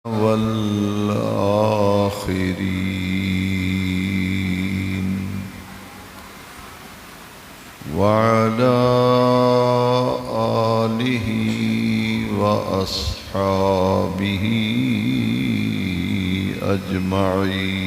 والآخرين وعلى آله وأصحابه أجمعين.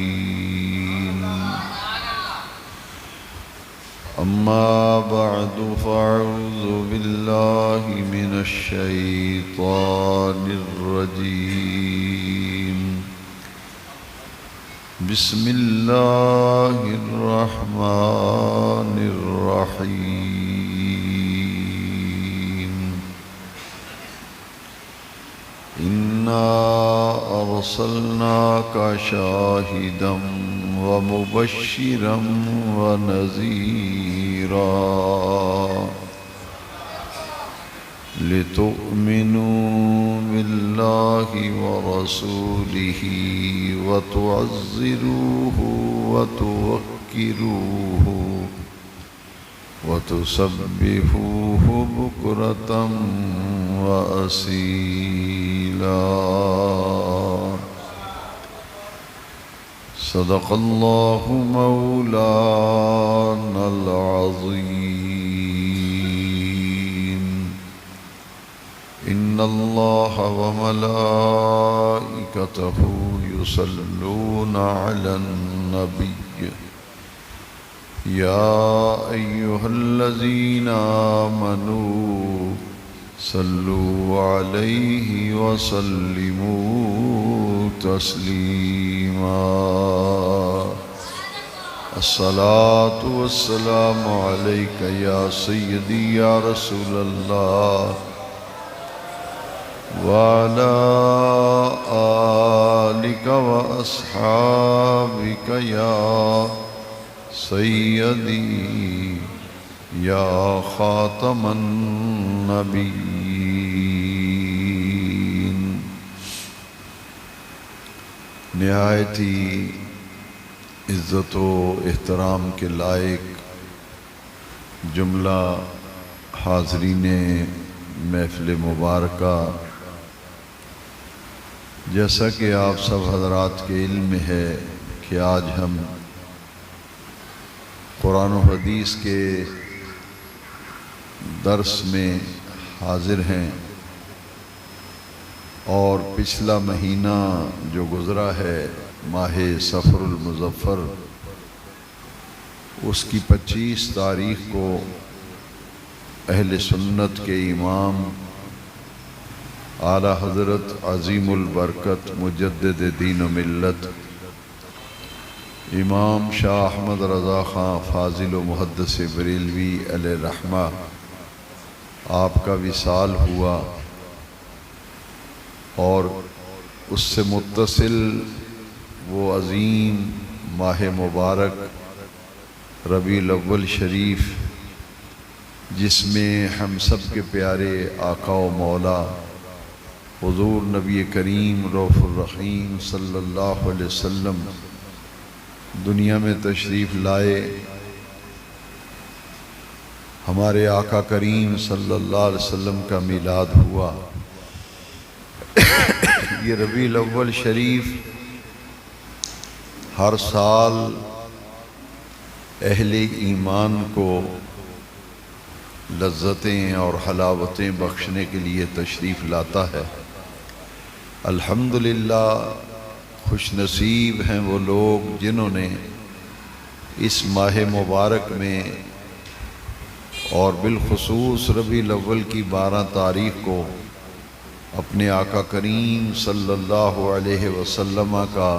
أما بعد فأعوذ بالله من الشيطان الرجيم. بسم الله الرحمن الرحيم. إنا أرسلناك شاهدا ومبشرا ونذيرا لتؤمنوا بالله ورسوله وتعزروه وتوقروه وتسبحوه بكرة وأصيلا. صدق الله مولانا العظيم. إن الله وملائكته يصلون على النبي يا أيها الذين آمنوا صلوا عليه وسلموا تسليما. الصلاة والسلام عليك يا سيدي يا رسول الله وعلى آلك وأصحابك يا سيدي یا خاتم النبیین. نہایت ہی عزت و احترام کے لائق جملہ حاضرین محفل مبارکہ، جیسا کہ آپ سب حضرات کے علم میں ہے کہ آج ہم قرآن و حدیث کے درس میں حاضر ہیں، اور پچھلا مہینہ جو گزرا ہے ماہ صفر المظفر، اس کی 25 تاریخ کو اہل سنت کے امام اعلیٰ حضرت عظیم البرکت مجدد دین و ملت امام شاہ احمد رضا خان فاضل و محدث بریلوی علیہ الرحمہ آپ کا وصال ہوا، اور اس سے متصل وہ عظیم ماہ مبارک ربیع الاول شریف، جس میں ہم سب کے پیارے آقا و مولا حضور نبی کریم رؤوف الرحیم صلی اللہ علیہ وسلم دنیا میں تشریف لائے. ہمارے آقا کریم صلی اللہ علیہ وسلم کا میلاد ہوا. یہ ربیع الاول شریف ہر سال اہل ایمان کو لذتیں اور حلاوتیں بخشنے کے لیے تشریف لاتا ہے. الحمدللہ خوش نصیب ہیں وہ لوگ جنہوں نے اس ماہ مبارک میں اور بالخصوص ربیع الاول کی 12 تاریخ کو اپنے آقا کریم صلی اللہ علیہ وسلم کا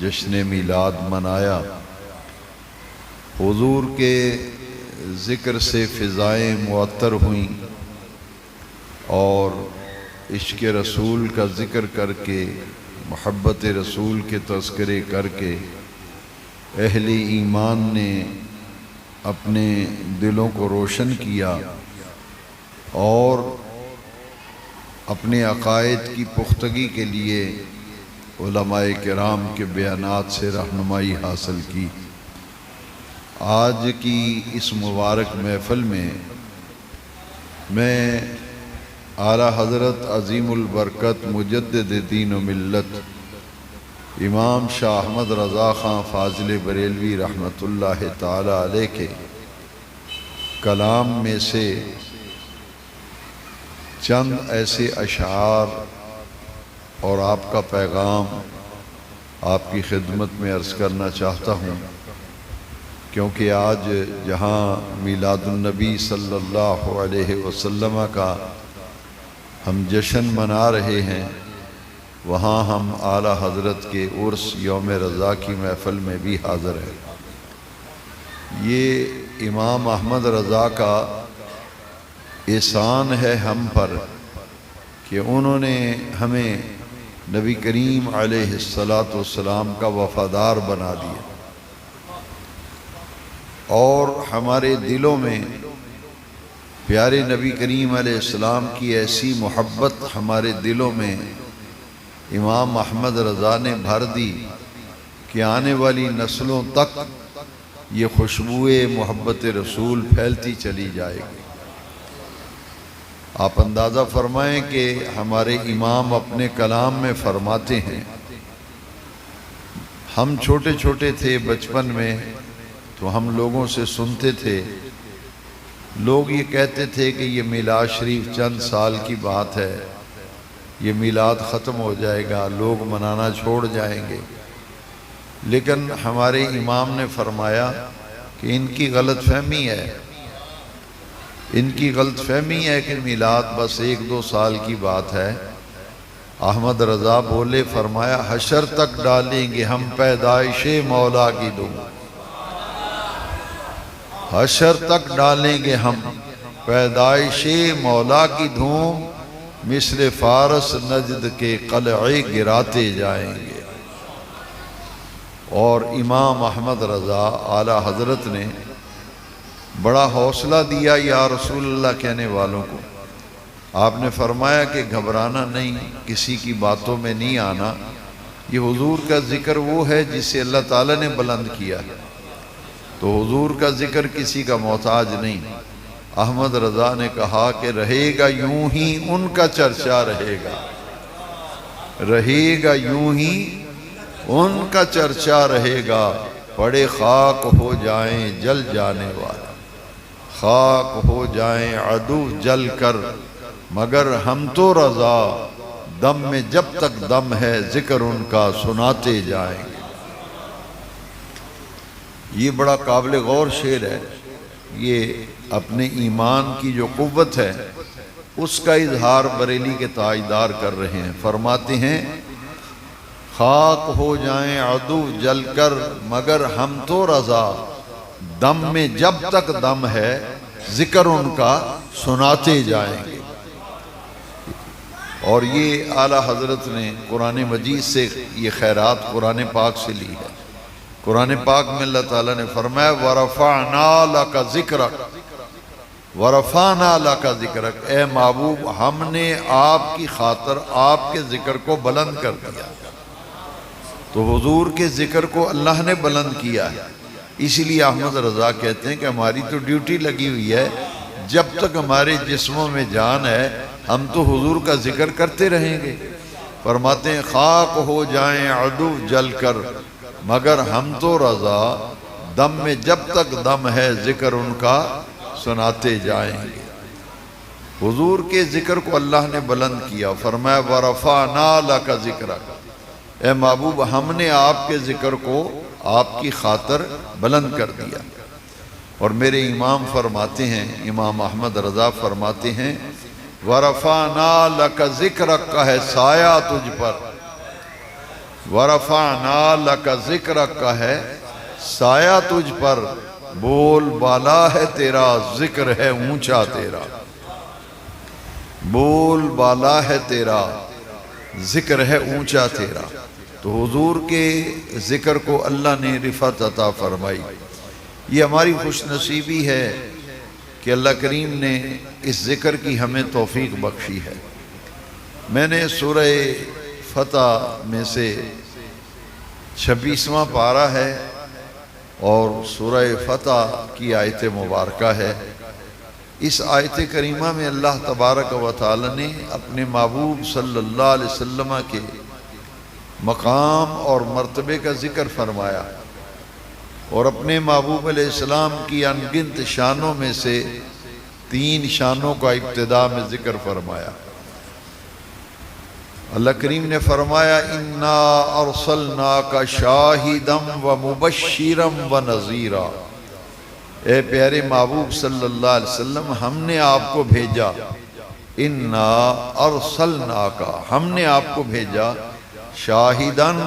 جشن میلاد منایا. حضور کے ذکر سے فضائیں معطر ہوئیں، اور عشق رسول کا ذکر کر کے، محبت رسول کے تذکرے کر کے اہل ایمان نے اپنے دلوں کو روشن کیا، اور اپنے عقائد کی پختگی کے لیے علماء کرام کے بیانات سے رہنمائی حاصل کی. آج کی اس مبارک محفل میں اعلیٰ حضرت عظیم البرکت مجدد دین و ملت امام شاہ احمد رضا خان فاضل بریلوی رحمۃ اللہ تعالی علیہ کے کلام میں سے چند ایسے اشعار اور آپ کا پیغام آپ کی خدمت میں عرض کرنا چاہتا ہوں، کیونکہ آج جہاں میلاد النبی صلی اللہ علیہ وسلم کا ہم جشن منا رہے ہیں، وہاں ہم اعلیٰ حضرت کے عرس یوم رضا کی محفل میں بھی حاضر ہیں۔ یہ امام احمد رضا کا احسان ہے ہم پر کہ انہوں نے ہمیں نبی کریم علیہ السلام کا وفادار بنا دیا، اور ہمارے دلوں میں پیارے نبی کریم علیہ السلام کی ایسی محبت ہمارے دلوں میں امام احمد رضا نے بھر دی کہ آنے والی نسلوں تک یہ خوشبوئے محبت رسول پھیلتی چلی جائے گی۔ آپ اندازہ فرمائیں کہ ہمارے امام اپنے کلام میں فرماتے ہیں، ہم چھوٹے چھوٹے تھے بچپن میں تو ہم لوگوں سے سنتے تھے، لوگ یہ کہتے تھے کہ یہ میلاد شریف چند سال کی بات ہے، یہ میلاد ختم ہو جائے گا، لوگ منانا چھوڑ جائیں گے۔ لیکن ہمارے امام نے فرمایا کہ ان کی غلط فہمی ہے، ان کی غلط فہمی ہے کہ میلاد بس 1-2 سال کی بات ہے۔ احمد رضا بولے، فرمایا حشر تک ڈالیں گے ہم پیدائش مولا کی دھوم، حشر تک ڈالیں گے ہم پیدائش مولا کی دھوم، مثل فارس نجد کے قلعے گراتے جائیں گے۔ اور امام احمد رضا اعلیٰ حضرت نے بڑا حوصلہ دیا یا رسول اللہ کہنے والوں کو۔ آپ نے فرمایا کہ گھبرانا نہیں، کسی کی باتوں میں نہیں آنا، یہ حضور کا ذکر وہ ہے جسے اللہ تعالیٰ نے بلند کیا ہے، تو حضور کا ذکر کسی کا محتاج نہیں۔ احمد رضا نے کہا کہ رہے گا یوں ہی ان کا چرچا رہے گا، رہے گا یوں ہی ان کا چرچا رہے گا، پڑے خاک ہو جائیں جل جانے والا، خاک ہو جائیں عدو جل کر، مگر ہم تو رضا، دم میں جب تک دم ہے ذکر ان کا سناتے جائیں گے۔ یہ بڑا قابل غور شعر ہے، یہ اپنے ایمان کی جو قوت ہے اس کا اظہار بریلی کے تاجدار کر رہے ہیں۔ فرماتے ہیں خاک ہو جائیں عدو جل کر، مگر ہم تو رضا، دم میں جب تک دم ہے ذکر ان کا سناتے جائیں گے۔ اور یہ اعلیٰ حضرت نے قرآن مجید سے یہ خیرات قرآن پاک سے لی ہے۔ قرآن پاک میں اللہ تعالیٰ نے فرمایا وَرَفَعْنَا لَكَ ذِكْرَكَ، وَرَفَعْنَا لَكَ ذِكْرَكَ، اے محبوب ہم نے آپ کی خاطر آپ کے ذکر کو بلند کر دیا۔ تو حضور کے ذکر کو اللہ نے بلند کیا ہے، اسی لیے احمد رضا کہتے ہیں کہ ہماری تو ڈیوٹی لگی ہوئی ہے، جب تک ہمارے جسموں میں جان ہے ہم تو حضور کا ذکر کرتے رہیں گے۔ فرماتے ہیں خاک ہو جائیں عدو جل کر، مگر ہم تو رضا، دم میں جب تک دم ہے ذکر ان کا سناتے جائیں گے۔ حضور کے ذکر کو اللہ نے بلند کیا، فرمایا وَرَفَعْنَا لَكَ ذِكْرَكَ، اے محبوب ہم نے آپ کے ذکر کو آپ کی خاطر بلند کر دیا۔ اور میرے امام فرماتے ہیں، امام احمد رضا فرماتے ہیں وَرَفَعْنَا لَكَ ذِكْرَكَ کا ہے سایہ تجھ پر، وَرَفَعْنَا لَكَ ذِكْرَكَ کا ہے سایہ تجھ پر، بول بالا ہے تیرا ذکر ہے اونچا تیرا، بول بالا ہے تیرا ذکر ہے اونچا تیرا۔ تو حضور کے ذکر کو اللہ نے رفعت عطا فرمائی۔ یہ ہماری خوش نصیبی ہے کہ اللہ کریم نے اس ذکر کی ہمیں توفیق بخشی ہے۔ میں نے سورہ فتح میں سے 26واں پارہ ہے اور سورہ فتح کی آیت مبارکہ ہے، اس آیت کریمہ میں اللہ تبارک و تعالی نے اپنے محبوب صلی اللہ علیہ وسلم کے مقام اور مرتبے کا ذکر فرمایا، اور اپنے محبوب علیہ السلام کی انگنت شانوں میں سے 3 شانوں کا ابتدا میں ذکر فرمایا۔ اللہ کریم نے فرمایا اِنَّا أَرْسَلْنَاكَ شَاهِدًا وَمُبَشِّرًا وَنَذِيرًا، اے پیارے محبوب صلی اللہ علیہ وسلم، ہم نے آپ کو بھیجا، اِنَّا أَرْسَلْنَاكَ، ہم نے آپ کو بھیجا، شاہدن،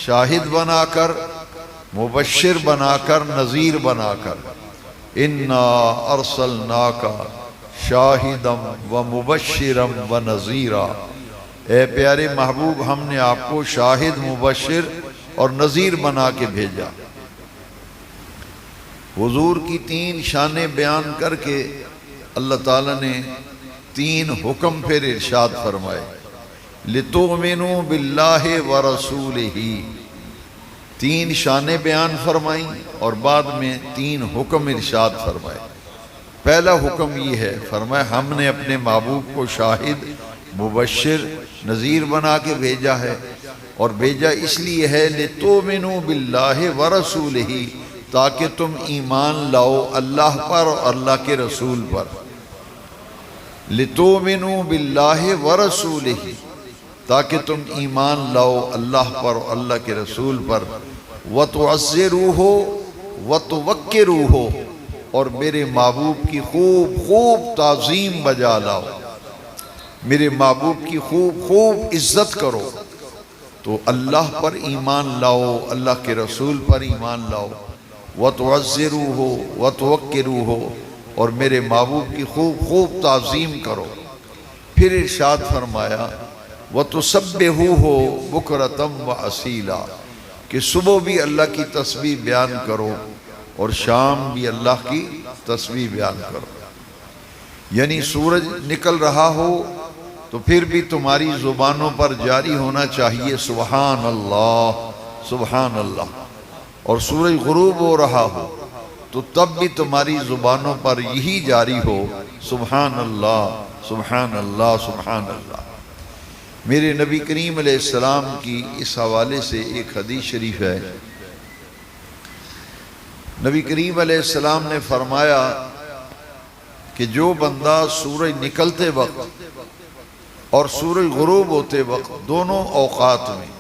شاہد بنا کر، مبشر بنا کر، نذیر بنا کر، اِنَّا أَرْسَلْنَاكَ شَاهِدًا وَمُبَشِّرًا وَنَذِيرًا، اے پیارے محبوب ہم نے آپ کو شاہد، مبشر اور نذیر بنا کے بھیجا۔ حضور کی 3 شانیں بیان کر کے اللہ تعالیٰ نے 3 حکم پھر ارشاد فرمائے، لِتُؤْمِنُوا بِاللَّهِ وَرَسُولِهِ، 3 شانیں بیان فرمائیں اور بعد میں 3 حکم ارشاد فرمائے۔ پہلا حکم یہ ہے، فرمایا ہم نے اپنے محبوب کو شاہد، مبشر، نذیر بنا کے بھیجا ہے، اور بھیجا اس لیے ہے لِتُؤْمِنُوا بِاللَّهِ وَرَسُولِهِ، تاکہ تم ایمان لاؤ اللہ پر اور اللہ کے رسول پر۔ لِتُؤْمِنُوا بِاللَّهِ وَرَسُولِهِ، تاکہ تم ایمان لاؤ اللہ پر اور اللہ کے رسول پر، وَتُعَزِّرُوهُ وَتُوَقِّرُوهُ، اور میرے محبوب کی خوب خوب تعظیم بجا لاؤ، میرے محبوب کی خوب خوب عزت کرو۔ تو اللہ پر ایمان لاؤ، اللہ کے رسول پر ایمان لاؤ، وَتُعَزِّرُوهُ وَتُوَقِّرُوهُ، اور میرے محبوب کی خوب خوب تعظیم کرو۔ پھر ارشاد فرمایا وَتُسَبِّحُوهُ بُكْرَةً وَأَصِيلًا، کہ صبح بھی اللہ کی تسبیح بیان کرو اور شام بھی اللہ کی تسبیح بیان کرو۔ یعنی سورج نکل رہا ہو تو پھر بھی تمہاری زبانوں پر جاری ہونا چاہیے سبحان اللہ، سبحان اللہ، اور سورج غروب ہو رہا ہو تو تب بھی تمہاری زبانوں پر یہی جاری ہو سبحان اللہ، سبحان اللہ، سبحان اللہ۔ میرے نبی کریم علیہ السلام کی اس حوالے سے ایک حدیث شریف ہے، نبی کریم علیہ السلام نے فرمایا کہ جو بندہ سورج نکلتے وقت اور سورج غروب ہوتے وقت، دونوں اوقات میں،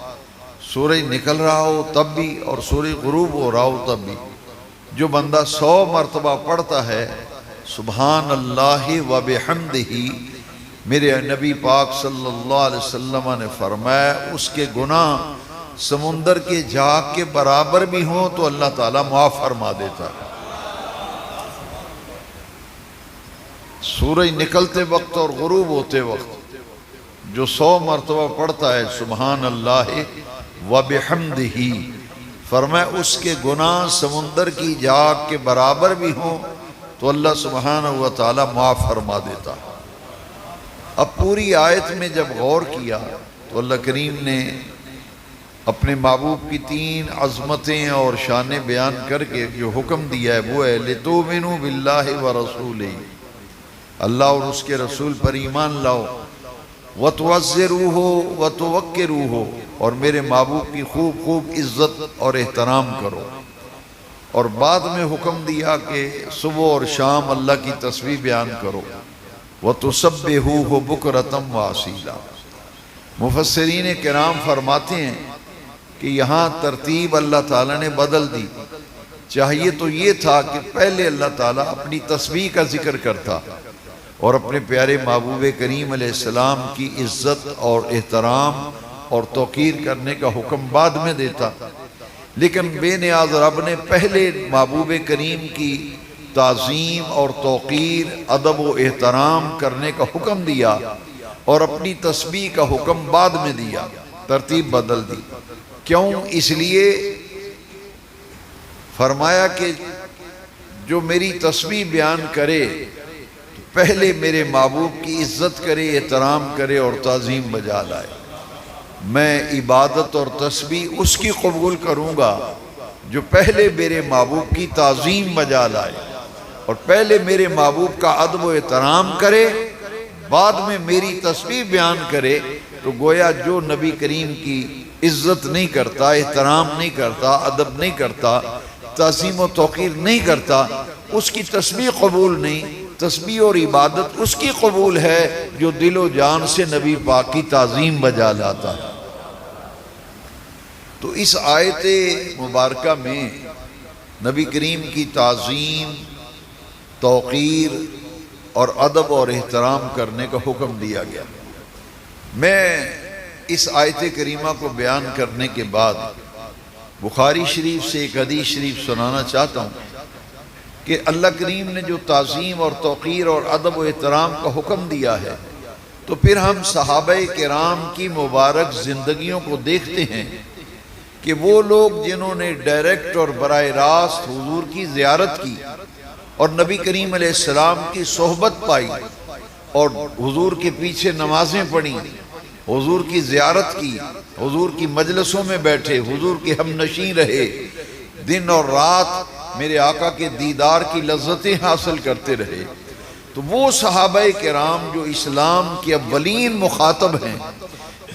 سورج نکل رہا ہو تب بھی اور سورج غروب ہو رہا ہو تب بھی، جو بندہ 100 مرتبہ پڑھتا ہے سبحان اللہ وبحمدہ، میرے نبی پاک صلی اللہ علیہ وسلم نے فرمایا اس کے گناہ سمندر کے جھاگ کے برابر بھی ہوں تو اللہ تعالیٰ معاف فرما دیتا ہے۔ سورج نکلتے وقت اور غروب ہوتے وقت جو 100 مرتبہ پڑھتا ہے سبحان اللہ وبحمدہ، فرمایا اس کے گناہ سمندر کی جھاگ کے برابر بھی ہوں تو اللہ سبحانہ و تعالیٰ معاف فرما دیتا ہے۔ اب پوری آیت میں جب غور کیا تو اللہ کریم نے اپنے محبوب کی 3 عظمتیں اور شانیں بیان کر کے جو حکم دیا ہے وہ ہے لِتُؤْمِنُوا بِاللَّهِ وَرَسُولِهِ، اللہ اور اس کے رسول پر ایمان لاؤ، وَتُعَزِّرُوهُ وَتُوَقِّرُوهُ، اور میرے محبوب کی خوب خوب عزت اور احترام کرو۔ اور بعد میں حکم دیا کہ صبح اور شام اللہ کی تسبیح بیان کرو، وَتُسَبِّحُوهُ بُكْرَةً وَأَصِيلًا۔ مفسرین کرام فرماتے ہیں کہ یہاں ترتیب اللہ تعالیٰ نے بدل دی، چاہیے تو یہ تھا کہ پہلے اللہ تعالیٰ اپنی تسبیح کا ذکر کرتا اور اپنے پیارے محبوب کریم علیہ السلام کی عزت اور احترام اور توقیر کرنے کا حکم بعد میں دیتا، لیکن بے نیاز رب نے پہلے محبوب کریم کی تعظیم اور توقیر، ادب و احترام کرنے کا حکم دیا اور اپنی تسبیح کا حکم بعد میں دیا، ترتیب بدل دی۔ کیوں؟ اس لیے فرمایا کہ جو میری تسبیح بیان کرے پہلے میرے محبوب کی عزت کرے، احترام کرے اور تعظیم بجا لائے۔ میں عبادت اور تسبیح اس کی قبول کروں گا جو پہلے میرے محبوب کی تعظیم بجا لائے، اور پہلے میرے محبوب کا ادب و احترام کرے، بعد میں میری تسبیح بیان کرے، تو گویا جو نبی کریم کی عزت نہیں کرتا، احترام نہیں کرتا، ادب نہیں کرتا، تعظیم و توقیر نہیں کرتا، اس کی تسبیح قبول نہیں۔ تسبیح اور عبادت اس کی قبول ہے جو دل و جان سے نبی پاک کی تعظیم بجا لاتا ہے۔ تو اس آیت مبارکہ میں نبی کریم کی تعظیم، توقیر اور ادب اور احترام کرنے کا حکم دیا گیا۔ میں اس آیت کریمہ کو بیان کرنے کے بعد بخاری شریف سے ایک حدیث شریف سنانا چاہتا ہوں کہ اللہ کریم نے جو تعظیم اور توقیر اور ادب و احترام کا حکم دیا ہے، تو پھر ہم صحابہ کرام کی مبارک زندگیوں کو دیکھتے ہیں کہ وہ لوگ جنہوں نے ڈائریکٹ اور براہ راست حضور کی زیارت کی اور نبی کریم علیہ السلام کی صحبت پائی اور حضور کے پیچھے نمازیں پڑھیں، حضور کی زیارت کی، حضور کی مجلسوں میں بیٹھے، حضور کے ہم نشین رہے، دن اور رات میرے آقا کے دیدار کی لذتیں حاصل کرتے رہے، تو وہ صحابہ کرام جو اسلام کے اولین مخاطب ہیں،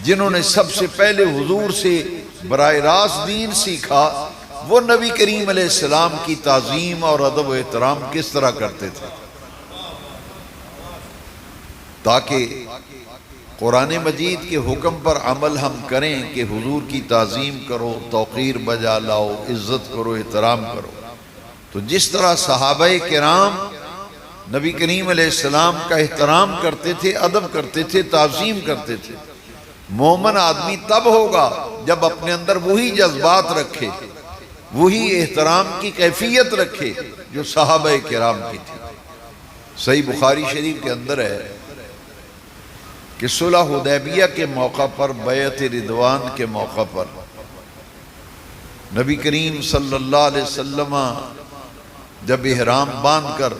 جنہوں نے سب سے پہلے حضور سے براہ راست دین سیکھا، وہ نبی کریم علیہ السلام کی تعظیم اور ادب و احترام کس طرح کرتے تھے، تاکہ قرآن مجید کے حکم پر عمل ہم کریں کہ حضور کی تعظیم کرو، توقیر بجا لاؤ، عزت کرو، احترام کرو۔ تو جس طرح صحابہ کرام نبی کریم علیہ السلام کا احترام کرتے تھے، ادب کرتے تھے، تعظیم کرتے تھے، مومن آدمی تب ہوگا جب اپنے اندر وہی جذبات رکھے، وہی احترام کی کیفیت رکھے جو صحابہ کرام کی تھی۔ صحیح بخاری شریف کے اندر ہے کہ صلح حدیبیہ کے موقع پر، بیعت رضوان کے موقع پر نبی کریم صلی اللہ علیہ وسلم جب احرام باندھ کر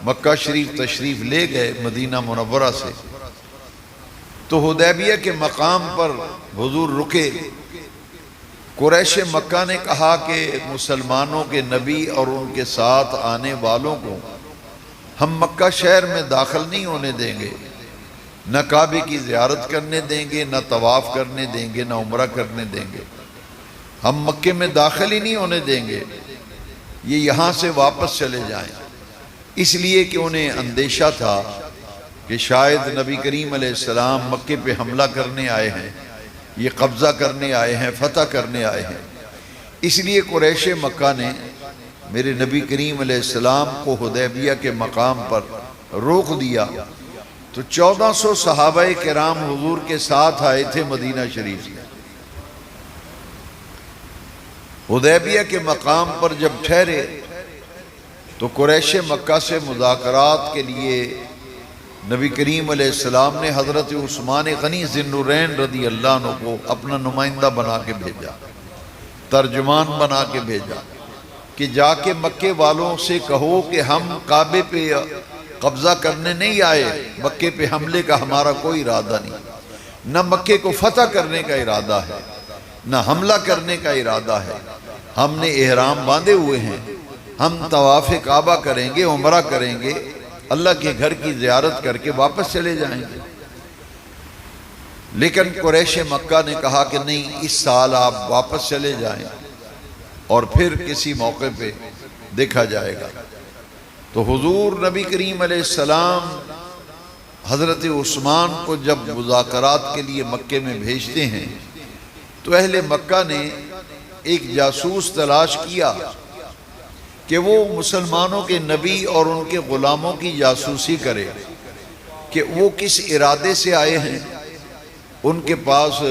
مکہ شریف تشریف لے گئے مدینہ منورہ سے، تو حدیبیہ کے مقام پر حضور رکے۔ قریش مکہ نے کہا کہ مسلمانوں کے نبی اور ان کے ساتھ آنے والوں کو ہم مکہ شہر میں داخل نہیں ہونے دیں گے، نہ کعبے کی زیارت کرنے دیں گے، نہ طواف کرنے دیں گے، نہ عمرہ کرنے دیں گے، ہم مکے میں داخل ہی نہیں ہونے دیں گے، یہ یہاں سے واپس چلے جائیں۔ اس لیے کہ انہیں اندیشہ تھا کہ شاید نبی کریم علیہ السلام مکے پہ حملہ کرنے آئے ہیں، یہ قبضہ کرنے آئے ہیں، فتح کرنے آئے ہیں۔ اس لیے قریش مکہ نے میرے نبی کریم علیہ السلام کو حدیبیہ کے مقام پر روک دیا۔ تو 1400 صحابہ کرام حضور کے ساتھ آئے تھے مدینہ شریف سے۔ حدیبیہ کے مقام پر جب ٹھہرے تو قریش مکہ سے مذاکرات کے لیے نبی کریم علیہ السلام نے حضرت عثمان غنی ذی النورین رضی اللہ عنہ کو اپنا نمائندہ بنا کے بھیجا، ترجمان بنا کے بھیجا کہ جا کے مکے والوں سے کہو کہ ہم کعبے پہ قبضہ کرنے نہیں آئے، مکے پہ حملے کا ہمارا کوئی ارادہ نہیں، نہ مکے کو فتح کرنے کا ارادہ ہے، نہ حملہ کرنے کا ارادہ ہے، ہم نے احرام باندھے ہوئے ہیں، ہم طواف کعبہ کریں گے، عمرہ کریں گے، اللہ کے گھر کی زیارت کر کے واپس چلے جائیں گے۔ لیکن قریش مکہ نے کہا کہ نہیں، اس سال آپ واپس چلے جائیں اور پھر کسی موقع پہ دیکھا جائے گا۔ تو حضور نبی کریم علیہ السلام حضرت عثمان کو جب مذاکرات کے لیے مکے میں بھیجتے ہیں تو اہل مکہ نے ایک جاسوس تلاش کیا کہ وہ مسلمانوں کے نبی اور ان کے غلاموں کی جاسوسی کرے کہ وہ کس ارادے سے آئے ہیں، ان کے پاس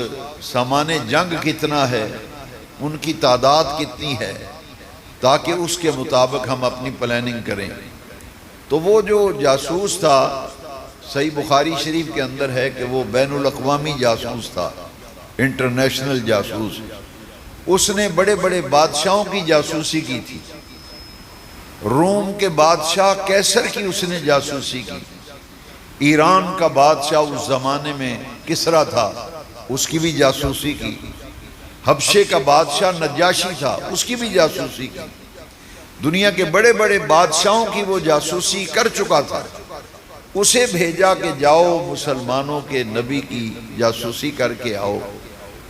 سامان جنگ کتنا ہے، ان کی تعداد کتنی ہے، تاکہ اس کے مطابق ہم اپنی پلاننگ کریں۔ تو وہ جو جاسوس تھا، صحیح بخاری شریف کے اندر ہے کہ وہ بین الاقوامی جاسوس تھا، انٹرنیشنل جاسوس، اس نے بڑے بڑے بادشاہوں کی جاسوسی کی تھی۔ روم کے بادشاہ کیسر کی اس نے جاسوسی کی، ایران کا بادشاہ اس زمانے میں کسرا تھا، اس کی بھی جاسوسی کی، حبشے کا بادشاہ نجاشی تھا، اس کی بھی جاسوسی کی۔ دنیا کے بڑے بڑے بادشاہوں کی وہ جاسوسی کر چکا تھا، اسے بھیجا کہ جاؤ مسلمانوں کے نبی کی جاسوسی کر کے آؤ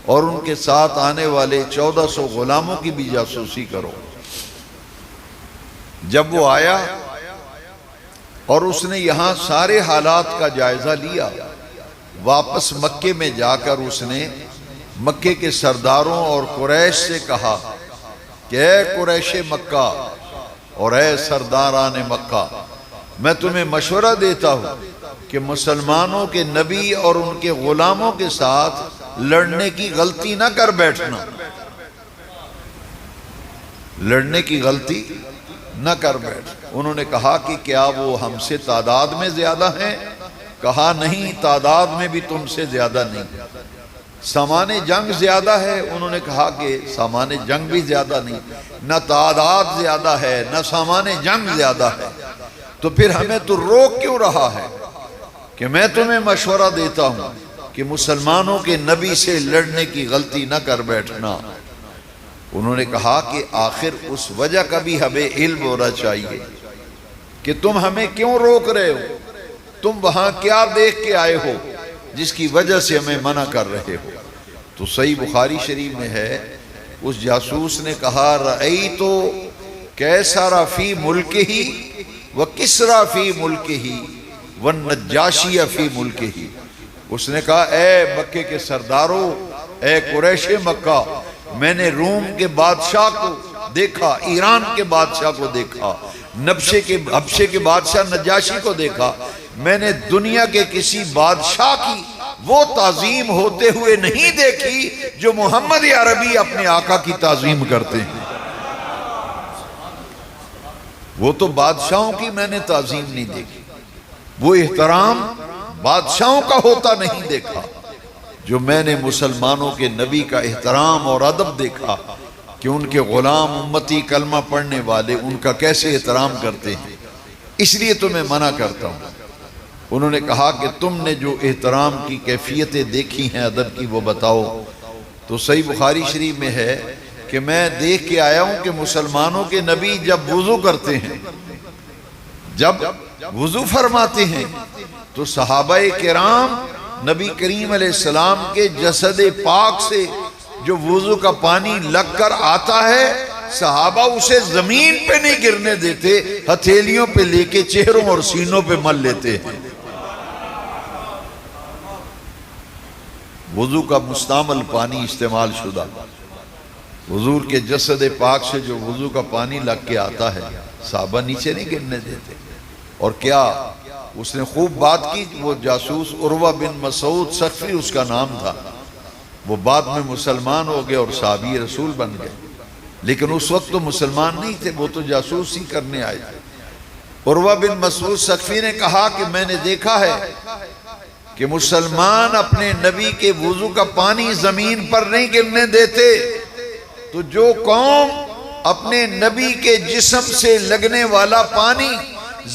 اور ان کے ساتھ آنے والے 1400 غلاموں کی بھی جاسوسی کرو۔ جب وہ آیا اور اس نے یہاں سارے حالات کا جائزہ لیا، واپس مکے میں جا کر اس نے مکے کے سرداروں اور قریش سے کہا کہ اے قریش مکہ اور اے سرداران مکہ، میں تمہیں مشورہ دیتا ہوں کہ مسلمانوں کے نبی اور ان کے غلاموں کے ساتھ لڑنے کی غلطی نہ کر بیٹھنا، لڑنے کی غلطی نہ کر بیٹھ۔ انہوں نے کہا کہ کیا وہ ہم سے تعداد میں زیادہ ہیں؟ کہا نہیں، تعداد میں بھی تم سے زیادہ نہیں۔ سامان جنگ زیادہ ہے؟ انہوں نے کہا کہ سامان جنگ بھی زیادہ نہیں، نہ تعداد زیادہ ہے نہ سامان جنگ زیادہ ہے، تو پھر ہمیں تو روک کیوں رہا ہے کہ میں تمہیں مشورہ دیتا ہوں کہ مسلمانوں کے نبی سے لڑنے کی غلطی نہ کر بیٹھنا۔ انہوں نے کہا کہ آخر اس وجہ کا بھی ہمیں علم ہونا چاہیے کہ تم ہمیں کیوں روک رہے ہو، تم وہاں کیا دیکھ کے آئے ہو جس کی وجہ سے ہمیں منع کر رہے ہو۔ تو صحیح بخاری شریف میں ہے، اس جاسوس نے کہا رأیت کیسر فی ملکہ و کسری فی ملکہ و النجاشی فی ملکہ۔ اس نے کہا اے مکے کے سرداروں، اے قریش مکہ، میں نے روم کے بادشاہ کو دیکھا، ایران کے بادشاہ کو دیکھا، حبشے کے بادشاہ نجاشی کو دیکھا، میں نے دنیا کے کسی بادشاہ کی وہ تعظیم ہوتے ہوئے نہیں دیکھی جو محمد عربی اپنے آقا کی تعظیم کرتے ہیں۔ وہ تو بادشاہوں کی میں نے تعظیم نہیں دیکھی، وہ احترام بادشاہوں کا ہوتا نہیں دیکھا جو میں نے مسلمانوں کے نبی کا احترام اور ادب دیکھا کہ ان کے غلام امتی کلمہ پڑھنے والے ان کا کیسے احترام کرتے ہیں، اس لیے تمہیں منع کرتا ہوں۔ انہوں نے کہا کہ تم نے جو احترام کی کیفیتیں دیکھی ہیں ادب کی وہ بتاؤ۔ تو صحیح بخاری شریف میں ہے کہ میں دیکھ کے آیا ہوں کہ مسلمانوں کے نبی جب وضو کرتے ہیں، جب وضو فرماتے ہیں، تو صحابہ کرام نبی کریم علیہ السلام کے جسد پاک سے جو وضو کا پانی لگ کر آتا ہے، صحابہ اسے زمین پہ نہیں گرنے دیتے، ہتھیلیوں پہ لے کے چہروں اور سینوں پہ مل لیتے ہیں۔ وضو کا مستعمل پانی استعمال شدہ، حضور کے جسد پاک سے جو وضو کا پانی لگ کے آتا ہے، صحابہ نیچے نہیں گرنے دیتے۔ اور کیا اس نے خوب بات کی، وہ جاسوس عروہ بن مسعود ثقفی اس کا نام تھا، وہ بعد میں مسلمان ہو گئے اور صحابی رسول بن گئے، لیکن اس وقت تو مسلمان نہیں تھے، وہ تو جاسوسی کرنے آئے تھے۔ عروہ بن مسعود ثقفی نے کہا کہ میں نے دیکھا ہے کہ مسلمان اپنے نبی کے وضو کا پانی زمین پر نہیں گرنے دیتے، تو جو قوم اپنے نبی کے جسم سے لگنے والا پانی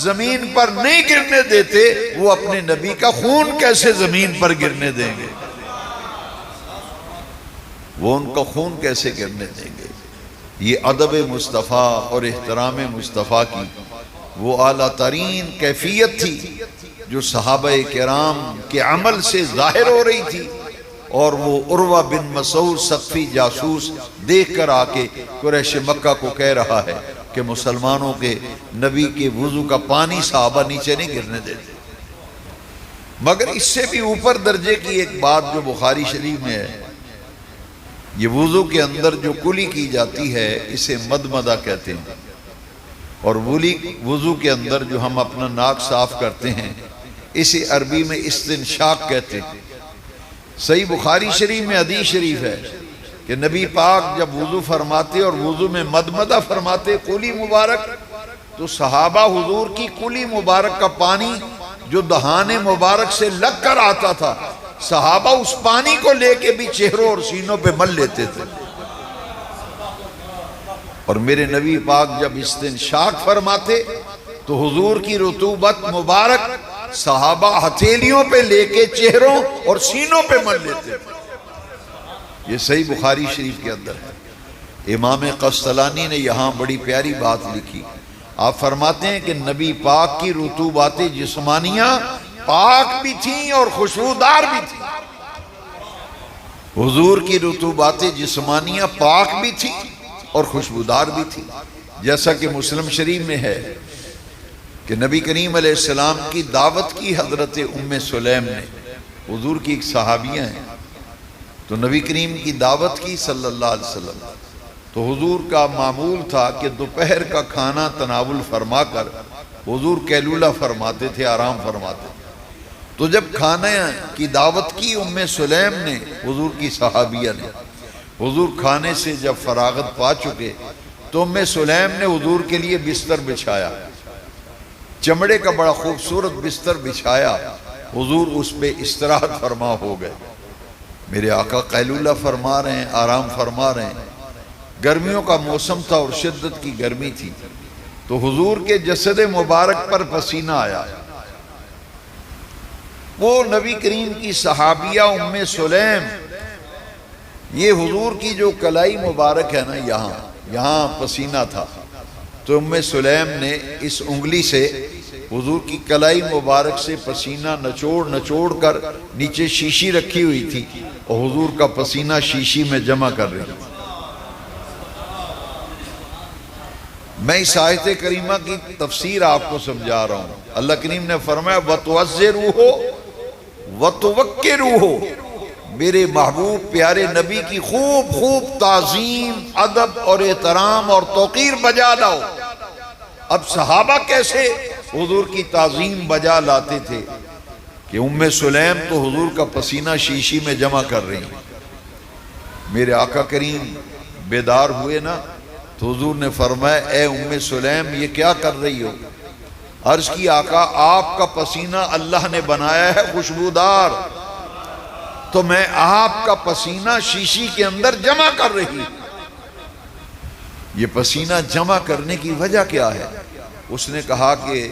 زمین پر نہیں گرنے دیتے، وہ اپنے نبی کا خون کیسے زمین پر گرنے دیں گے؟ وہ ان کا خون کیسے گرنے دیں گے؟ یہ ادب مصطفیٰ اور احترام مصطفیٰ کی وہ اعلیٰ ترین کیفیت تھی جو صحابہ کرام کے عمل سے ظاہر ہو رہی تھی، اور وہ عروہ بن مسعود ثقفی جاسوس دیکھ کر آ کے قریش مکہ کو کہہ رہا ہے کہ مسلمانوں کے نبی کے وضو کا پانی صحابہ نیچے نہیں گرنے دیتے۔ مگر اس سے بھی اوپر درجے کی ایک بات جو بخاری شریف میں ہے، یہ وضو کے اندر جو کلی کی جاتی ہے اسے مدمدہ کہتے ہیں، اور وضو کے اندر جو ہم اپنا ناک صاف کرتے ہیں اسے عربی میں استنشاق کہتے ہیں۔ صحیح بخاری شریف میں حدیث شریف ہے کہ نبی پاک جب وضو فرماتے اور وضو میں مدمدہ فرماتے کلی مبارک، تو صحابہ حضور کی کلی مبارک کا پانی جو دہان مبارک سے لگ کر آتا تھا، صحابہ اس پانی کو لے کے بھی چہروں اور سینوں پہ مل لیتے تھے۔ اور میرے نبی پاک جب استنشاق فرماتے تو حضور کی رطوبت مبارک صحابہ ہتھیلیوں پہ لے کے چہروں اور سینوں پہ مل لیتے تھے۔ یہ صحیح بخاری شریف کے اندر ہے۔ امام قسطلانی نے یہاں بڑی پیاری بات لکھی. آپ فرماتے ہیں کہ نبی پاک کی رطوبات جسمانیہ پاک بھی تھیں اور خوشبودار بھی تھیں. حضور کی رطوبات جسمانیہ پاک بھی تھی اور خوشبودار بھی تھی. جیسا کہ مسلم شریف میں ہے کہ نبی کریم علیہ السلام کی دعوت کی حضرت ام سلیم نے. حضور کی ایک صحابیہ ہیں, تو نبی کریم کی دعوت کی صلی اللہ علیہ وسلم. تو حضور کا معمول تھا کہ دوپہر کا کھانا تناول فرما کر حضور قیلولہ فرماتے تھے, آرام فرماتے تھے. تو جب کھانے کی دعوت کی ام سلیم نے, حضور کی صحابیہ نے, حضور کھانے سے جب فراغت پا چکے تو ام سلیم نے حضور کے لیے بستر بچھایا, چمڑے کا بڑا خوبصورت بستر بچھایا. حضور اس پہ استراحت فرما ہو گئے. میرے آقا قیلولہ فرما رہے ہیں, آرام فرما رہے ہیں. گرمیوں کا موسم تھا اور شدت کی گرمی تھی, تو حضور کے جسد مبارک پر پسینہ آیا. وہ نبی کریم کی صحابیہ ام سلیم, یہ حضور کی جو کلائی مبارک ہے نا, یہاں پسینہ تھا. تو ام سلیم نے اس انگلی سے حضور کی کلائی مبارک سے پسینہ نچوڑ کر, نیچے شیشی رکھی ہوئی تھی اور حضور کا پسینہ شیشی میں جمع کر رہی تھی. میں اس آیت کریمہ کی تفسیر آپ کو سمجھا رہا ہوں. اللہ کریم نے فرمایا وَتُعَزِّرُوهُ وَتُوَقِّرُوهُ, میرے محبوب پیارے نبی کی خوب تعظیم, ادب اور احترام اور توقیر بجا لاؤ. اب صحابہ کیسے حضور کی تعظیم بجا لاتے تھے کہ ام سلیم تو حضور کا پسینہ شیشی میں جمع کر رہی ہیں. میرے آقا کریم بیدار ہوئے نا, تو حضور نے فرمایا اے ام سلیم یہ کیا کر رہی ہو؟ عرض کی آقا آپ کا پسینہ اللہ نے بنایا ہے خوشبودار, تو میں آپ کا پسینہ شیشی کے اندر جمع کر رہی ہوں. یہ پسینہ جمع کرنے کی وجہ کیا ہے؟ اس نے کہا کہ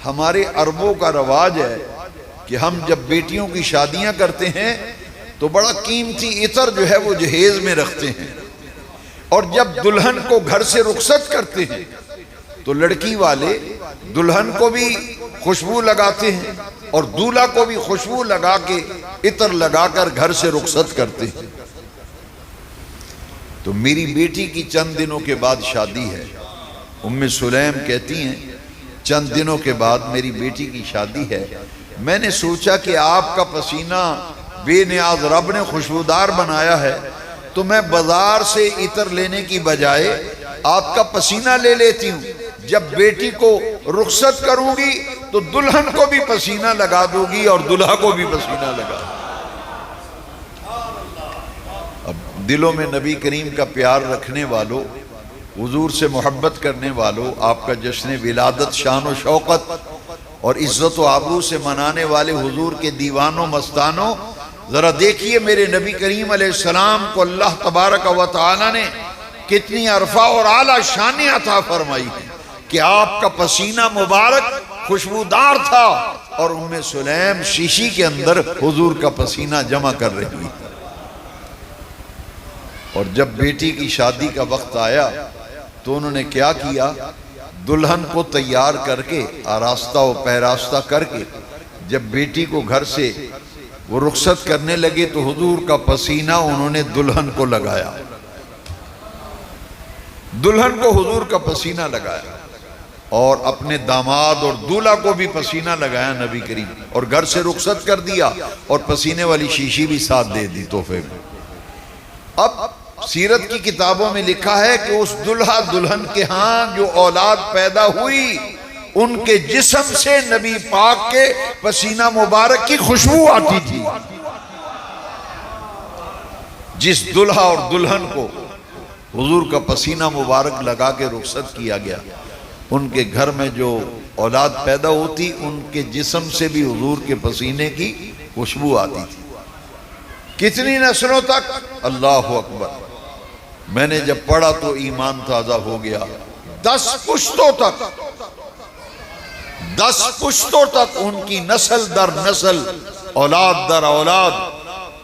ہمارے عربوں کا رواج ہے کہ ہم جب بیٹیوں کی شادیاں کرتے ہیں تو بڑا قیمتی عطر جو ہے وہ جہیز میں رکھتے ہیں, اور جب دلہن کو گھر سے رخصت کرتے ہیں تو لڑکی والے دلہن کو بھی خوشبو لگاتے ہیں اور دولہا کو بھی خوشبو لگا کے عطر لگا کر گھر سے رخصت کرتے ہیں. تو میری بیٹی کی چند دنوں کے بعد شادی ہے. ام سلیم کہتی ہیں چند دنوں کے بعد میری بیٹی کی شادی ہے. میں نے سوچا کہ آپ کا پسینہ بے نیاز رب نے خوشبودار بنایا ہے, تو میں بازار سے عطر لینے کی بجائے آپ کا پسینہ لے لیتی ہوں. جب بیٹی کو رخصت کروں گی تو دلہن کو بھی پسینہ لگا دوں گی اور دلہا کو بھی پسینہ لگا. اب دلوں میں نبی کریم کا پیار رکھنے والوں, حضور سے محبت کرنے والوں, آپ کا جشن ولادت شان و شوقت اور عزت و آبرو سے منانے والے حضور کے دیوانوں مستانوں, ذرا دیکھیے میرے نبی کریم علیہ السلام کو اللہ تبارک و تعالی نے کتنی عرفہ اور اعلیٰ شان عطا فرمائی ہے کہ آپ کا پسینہ مبارک خوشبودار تھا اور ام سلیم شیشی کے اندر حضور کا پسینہ جمع کر رہی ہے. اور جب بیٹی کی شادی کا وقت آیا تو انہوں نے کیا کیا, دلہن کو تیار کر کے آراستہ و پہراستہ کر کے جب بیٹی کو گھر سے وہ رخصت کرنے لگے تو حضور کا پسینہ انہوں نے دلہن کو لگایا, دلہن کو حضور کا پسینہ لگایا اور اپنے داماد اور دولہا کو بھی پسینہ لگایا نبی کریم, اور گھر سے رخصت کر دیا اور پسینے والی شیشی بھی ساتھ دے دی تحفے میں. اب سیرت کی کتابوں میں لکھا ہے کہ اس دلہا دلہن کے ہاں جو اولاد پیدا ہوئی ان کے جسم سے نبی پاک کے پسینہ مبارک کی خوشبو آتی تھی. جس دلہا اور دلہن کو حضور کا پسینہ مبارک لگا کے رخصت کیا گیا, ان کے گھر میں جو اولاد پیدا ہوتی ان کے جسم سے بھی حضور کے پسینے کی خوشبو آتی تھی. کتنی نسلوں تک؟ اللہ اکبر. میں نے جب پڑھا تو ایمان تازہ ہو گیا. 10 پشتوں تک 10 پشتوں تک ان کی نسل در نسل, اولاد در اولاد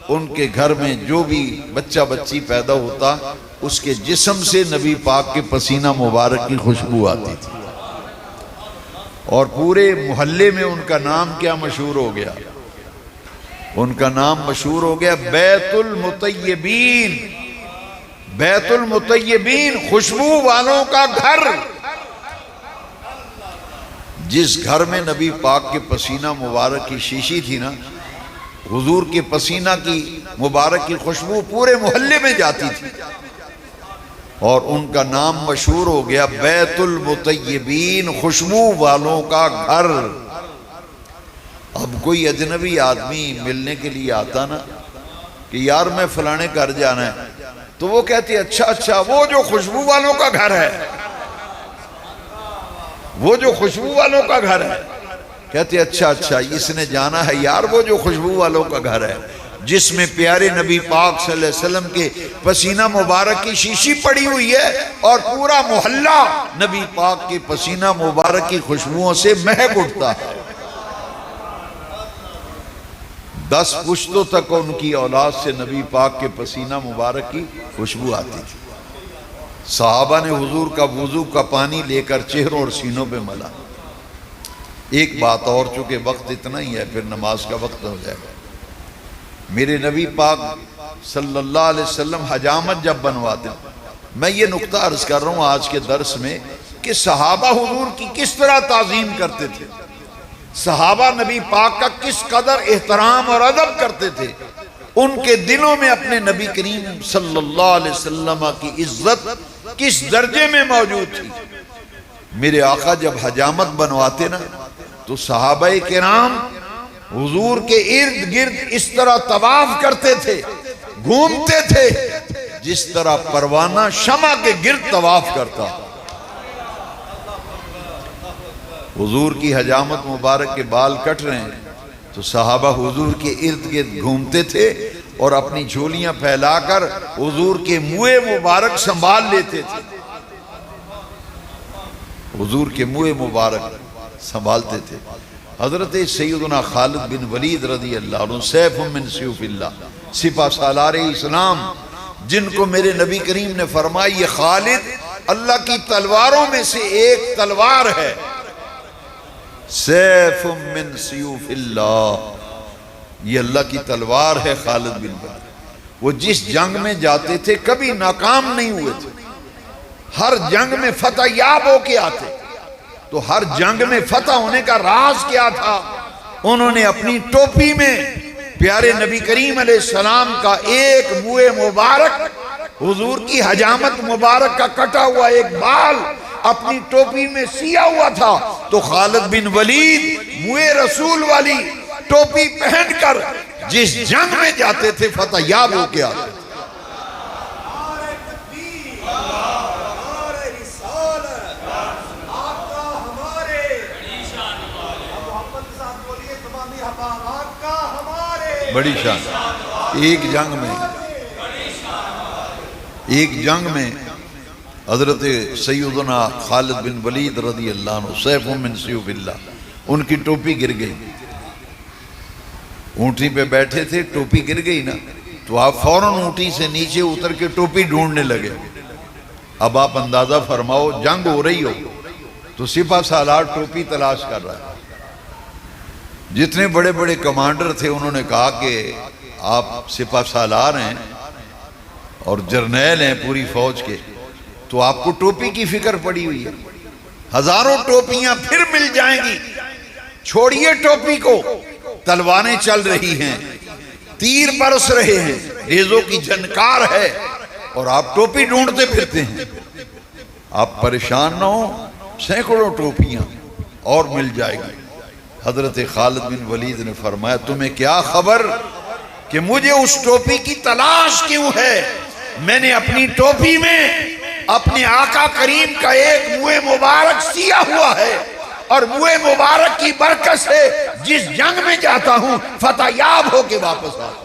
ان کے گھر میں جو بھی بچہ بچی پیدا ہوتا اس کے جسم سے نبی پاک کے پسینہ مبارک کی خوشبو آتی تھی، اور پورے محلے میں ان کا نام کیا مشہور ہو گیا؟ ان کا نام مشہور ہو گیا بیت المطیبین۔ بیت المطیبین، خوشبو والوں کا گھر۔ جس گھر میں نبی پاک کے پسینہ مبارک کی شیشی تھی نا، حضور کے پسینہ کی مبارک کی خوشبو پورے محلے میں جاتی تھی، اور ان کا نام مشہور ہو گیا بیت المطیبین، خوشبو والوں کا گھر۔ اب کوئی اجنبی آدمی ملنے کے لیے آتا نا کہ یار میں فلانے گھر جانا ہے، تو وہ کہتے اچھا اچھا وہ جو خوشبو والوں کا گھر ہے، وہ جو خوشبو والوں کا گھر ہے، کہتے اچھا اچھا اس نے جانا ہے یار وہ جو خوشبو والوں کا گھر ہے، جس میں پیارے نبی پاک صلی اللہ علیہ وسلم کے پسینہ مبارک کی شیشی پڑی ہوئی ہے، اور پورا محلہ نبی پاک کے پسینہ مبارک کی خوشبوؤں سے مہک اٹھتا ہے۔ 10 پشتوں تک ان کی اولاد سے نبی پاک کے پسینہ مبارک کی خوشبو آتی تھی۔ صحابہ نے حضور کا وضو کا پانی لے کر چہروں اور سینوں پہ ملا۔ ایک بات اور، چونکہ وقت اتنا ہی ہے پھر نماز کا وقت ہو جائے گا، میرے نبی پاک صلی اللہ علیہ وسلم حجامت جب بنواتے، میں یہ نقطہ عرض کر رہا ہوں آج کے درس میں کہ صحابہ حضور کی کس طرح تعظیم کرتے تھے، صحابہ نبی پاک کا کس قدر احترام اور ادب کرتے تھے، ان کے دلوں میں اپنے نبی کریم صلی اللہ علیہ وسلم کی عزت کس درجے میں موجود تھی۔ میرے آقا جب حجامت بنواتے نا تو صحابہ کرام حضور کے ارد گرد اس طرح طواف کرتے تھے، گھومتے تھے جس طرح پروانہ شمع کے گرد طواف کرتا۔ حضور کی حجامت مبارک کے بال کٹ رہے ہیں تو صحابہ حضور کے ارد گرد گھومتے تھے اور اپنی جھولیاں پھیلا کر حضور کے منہ مبارک سنبھال لیتے تھے، حضور کے منہ مبارک سنبھالتے تھے۔ حضرت سیدنا خالد بن ولید رضی اللہ عنہ، سیف من سیوف اللہ، سپہ سالار اسلام، جن کو میرے نبی کریم نے فرمایا یہ خالد اللہ کی تلواروں میں سے ایک تلوار ہے، سیف من سیوف اللہ، یہ اللہ کی تلوار ہے خالد بن ولید۔ وہ جس جنگ میں جاتے تھے کبھی ناکام نہیں ہوئے تھے، ہر جنگ میں فتح یاب ہو کے آتے۔ تو ہر جنگ میں فتح ہونے کا راز کیا تھا؟ انہوں نے اپنی ٹوپی میں پیارے نبی کریم علیہ السلام کا ایک منہ مبارک، حضور کی حجامت مبارک کا کٹا ہوا ایک بال اپنی ٹوپی میں سیا ہوا تھا، تو خالد بن ولید منہ رسول والی ٹوپی پہن کر جس جنگ میں جاتے تھے فتح یاب ہو کے آتے۔ بڑی شان۔ ایک جنگ میں حضرت سیدنا خالد بن ولید رضی اللہ عنہ، سیف من سیوف اللہ، ان کی ٹوپی گر گئی، اونٹی پہ بیٹھے تھے، ٹوپی گر گئی نا تو آپ فوراً اونٹی سے نیچے اتر کے ٹوپی ڈھونڈنے لگے۔ اب آپ اندازہ فرماؤ جنگ ہو رہی ہو تو سپہ سالار ٹوپی تلاش کر رہا ہے۔ جتنے بڑے بڑے کمانڈر تھے انہوں نے کہا کہ آپ سپہ سالار ہیں اور جرنیل ہیں پوری فوج کے، تو آپ کو ٹوپی کی فکر پڑی ہوئی ہے، ہزاروں ٹوپیاں پھر مل جائیں گی، چھوڑیے ٹوپی کو، تلواریں چل رہی ہیں، تیر برس رہے ہیں، ریزوں کی جھنکار ہے، اور آپ ٹوپی ڈھونڈتے پھرتے ہیں۔ آپ پریشان نہ ہو، سینکڑوں ٹوپیاں اور مل جائے گی۔ حضرت خالد بن ولید نے فرمایا تمہیں کیا خبر کہ مجھے اس ٹوپی کی تلاش کیوں ہے؟ میں نے اپنی ٹوپی میں اپنے آقا کریم کا ایک منہ مبارک سیا ہوا ہے، اور منہ مبارک کی برکت سے جس جنگ میں جاتا ہوں فتح یاب ہو کے واپس آتا ہوں۔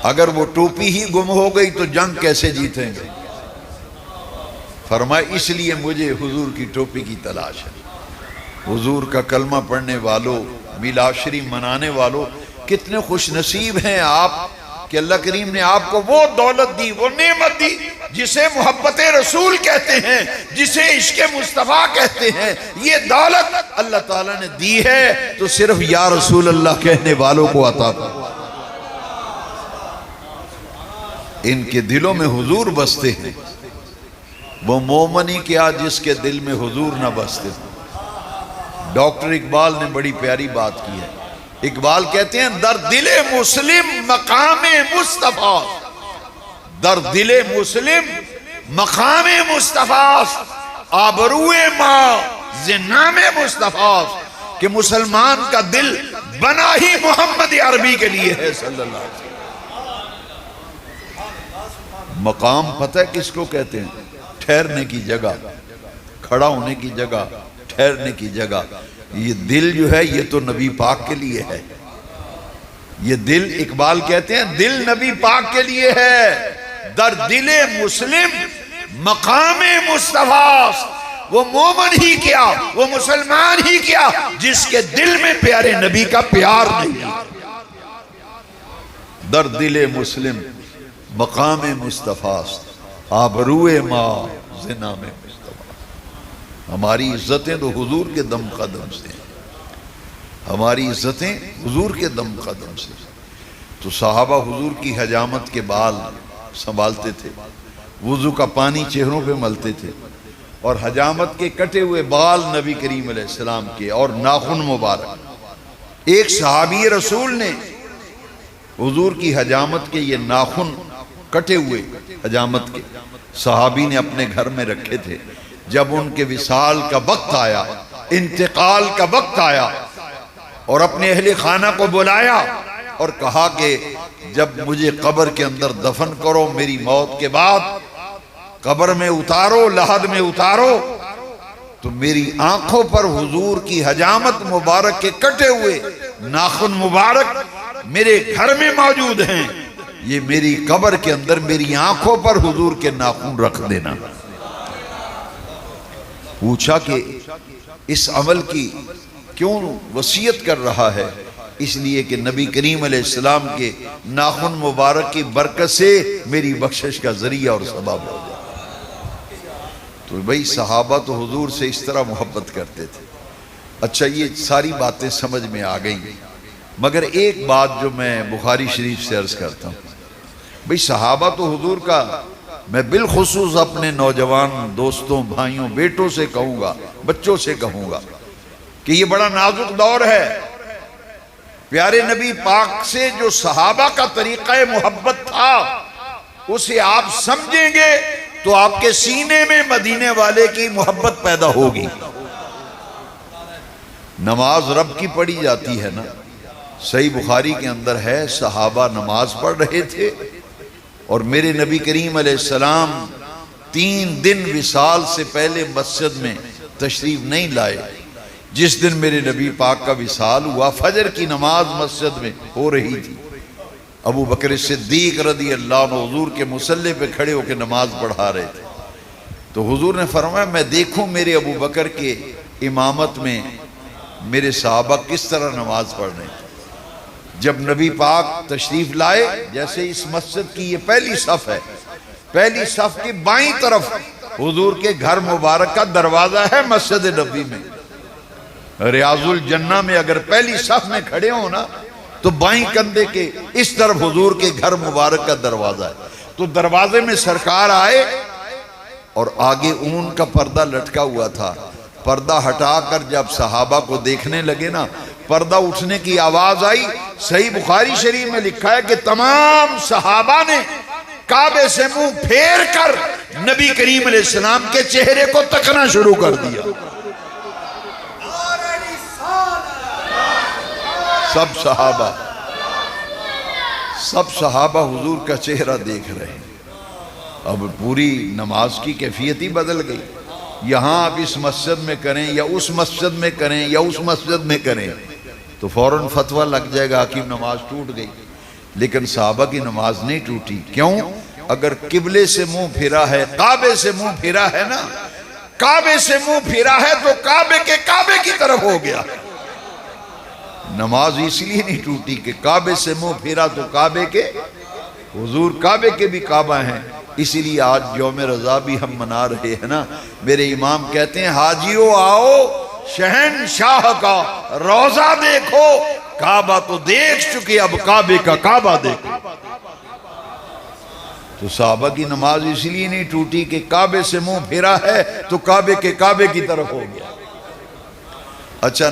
اگر وہ ٹوپی ہی گم ہو گئی تو جنگ کیسے جیتیں گے؟ فرمایا اس لیے مجھے حضور کی ٹوپی کی تلاش ہے۔ حضور کا کلمہ پڑھنے والوں، میلاد شریف منانے والوں، کتنے خوش نصیب ہیں آپ کہ اللہ کریم نے آپ کو وہ دولت دی، وہ نعمت دی جسے محبت رسول کہتے ہیں، جسے عشق مصطفیٰ کہتے ہیں۔ یہ دولت اللہ تعالیٰ نے دی ہے تو صرف یا رسول اللہ کہنے والوں کو عطا کر۔ ان کے دلوں میں حضور بستے ہیں، وہ مومنی کیا جس کے دل میں حضور نہ بستے۔ ڈاکٹر اقبال نے بڑی پیاری بات کی ہے۔ اقبال کہتے ہیں در دل مسلم مقام مصطفیٰ، در دل مسلم مقام مصطفیٰ، آبروئے ماں زنام مصطفیٰ، کہ مسلمان کا دل بنا ہی محمد عربی کے لیے ہے صلی اللہ علیہ وسلم۔ مقام پتہ ہے کس کو کہتے ہیں؟ ٹھہرنے کی جگہ، کھڑا ہونے کی جگہ، ٹھہرنے کی جگہ۔ یہ دل جو ہے یہ تو نبی پاک کے لیے ہے۔ یہ دل، اقبال کہتے ہیں دل نبی پاک کے لیے ہے۔ در دل مسلم مقام مصطفیٰ، وہ مومن ہی کیا، وہ مسلمان ہی کیا جس کے دل میں پیارے نبی کا پیار نہیں۔ در دل مسلم مقام مصطفیٰ، آبروئے ماں زنام مصطفیٰ۔ ہماری عزتیں تو حضور کے دم قدم سے ہیں، ہماری عزتیں حضور کے دم قدم سے۔ تو صحابہ حضور کی حجامت کے بال سنبھالتے تھے، وضو کا پانی چہروں پہ ملتے تھے، اور حجامت کے کٹے ہوئے بال نبی کریم علیہ السلام کے، اور ناخن مبارک۔ ایک صحابی رسول نے حضور کی حجامت کے یہ ناخن کٹے ہوئے حجامت کے صحابی نے اپنے گھر میں رکھے تھے۔ جب ان کے وصال کا وقت آیا، انتقال کا وقت آیا، اور اپنے اہل خانہ کو بلایا اور کہا کہ جب مجھے قبر کے اندر دفن کرو، میری موت کے بعد قبر میں اتارو، لحد میں اتارو، تو میری آنکھوں پر حضور کی حجامت مبارک کے کٹے ہوئے ناخن مبارک میرے گھر میں موجود ہیں، یہ میری قبر کے اندر میری آنکھوں پر حضور کے ناخن رکھ دینا۔ پوچھا کہ اس عمل کی کیوں وصیت کر رہا ہے؟ اس لیے کہ نبی کریم علیہ السلام کے ناخن مبارک کی برکت سے میری بخشش کا ذریعہ اور سبب ہو جائے۔ تو بھئی صحابہ تو حضور سے اس طرح محبت کرتے تھے۔ اچھا، یہ ساری باتیں سمجھ میں آ گئیں، مگر ایک بات جو میں بخاری شریف سے عرض کرتا ہوں۔ بھئی صحابہ تو حضور کا، میں بالخصوص اپنے نوجوان دوستوں، بھائیوں، بیٹوں سے کہوں گا، بچوں سے کہوں گا کہ یہ بڑا نازک دور ہے۔ پیارے نبی پاک سے جو صحابہ کا طریقہ محبت تھا اسے آپ سمجھیں گے تو آپ کے سینے میں مدینے والے کی محبت پیدا ہوگی۔ نماز رب کی پڑھی جاتی ہے نا، صحیح بخاری کے اندر ہے، صحابہ نماز پڑھ رہے تھے اور میرے نبی کریم علیہ السلام 3 دن وصال سے پہلے مسجد میں تشریف نہیں لائے۔ جس دن میرے نبی پاک کا وصال ہوا، فجر کی نماز مسجد میں ہو رہی تھی، ابو بکر صدیق رضی اللہ عنہ حضور کے مصلی پہ کھڑے ہو کے نماز پڑھا رہے تھے۔ تو حضور نے فرمایا میں دیکھوں میرے ابو بکر کے امامت میں میرے صحابہ کس طرح نماز پڑھ رہے تھے۔ جب نبی پاک تشریف لائے، جیسے اس مسجد کی یہ پہلی صف ہے، پہلی صف کی بائیں طرف حضور کے گھر مبارک کا دروازہ ہے مسجد نبوی میں۔ ریاض الجنہ میں اگر پہلی صف میں کھڑے ہو نا تو بائیں کندھے کے اس طرف حضور کے گھر مبارک کا دروازہ ہے۔ تو دروازے میں سرکار آئے اور آگے اون کا پردہ لٹکا ہوا تھا، پردہ ہٹا کر جب صحابہ کو دیکھنے لگے نا، پردہ اٹھنے کی آواز آئی۔ صحیح بخاری شریف میں لکھا ہے کہ تمام صحابہ نے کعبے سے منہ پھیر کر نبی کریم علیہ السلام کے چہرے کو تکنا شروع کر دیا۔ سب صحابہ حضور کا چہرہ دیکھ رہے ہیں۔ اب پوری نماز کی کیفیت ہی بدل گئی۔ یہاں آپ اس مسجد میں کریں یا اس مسجد میں کریں یا اس مسجد میں کریں تو فوراً فتویٰ لگ جائے گا کہ نماز ٹوٹ گئی، لیکن صحابہ کی نماز نہیں ٹوٹی۔ کیوں؟ اگر قبلے سے منہ پھرا ہے، کعبے سے منہ پھرا ہے نا، کعبے سے منہ پھرا ہے تو کعبے کے کعبے کی طرف ہو گیا۔ نماز اس لیے نہیں ٹوٹی کہ کعبے سے منہ پھیرا تو کعبے کے حضور کعبے کے بھی کعبہ ہیں، اسی لیے آج یوم رضا بھی ہم منا رہے ہیں نا۔ میرے امام کہتے ہیں حاجیو آؤ شہنشاہ کا روزہ دیکھو، کعبہ تو دیکھ چکے اب کعبے کا کعبہ دیکھو۔ تو صحابہ کی نماز اس لیے نہیں ٹوٹی کہ کعبے سے منہ پھیرا ہے تو کعبے کے کعبے کی طرف ہو گیا۔ اچھا،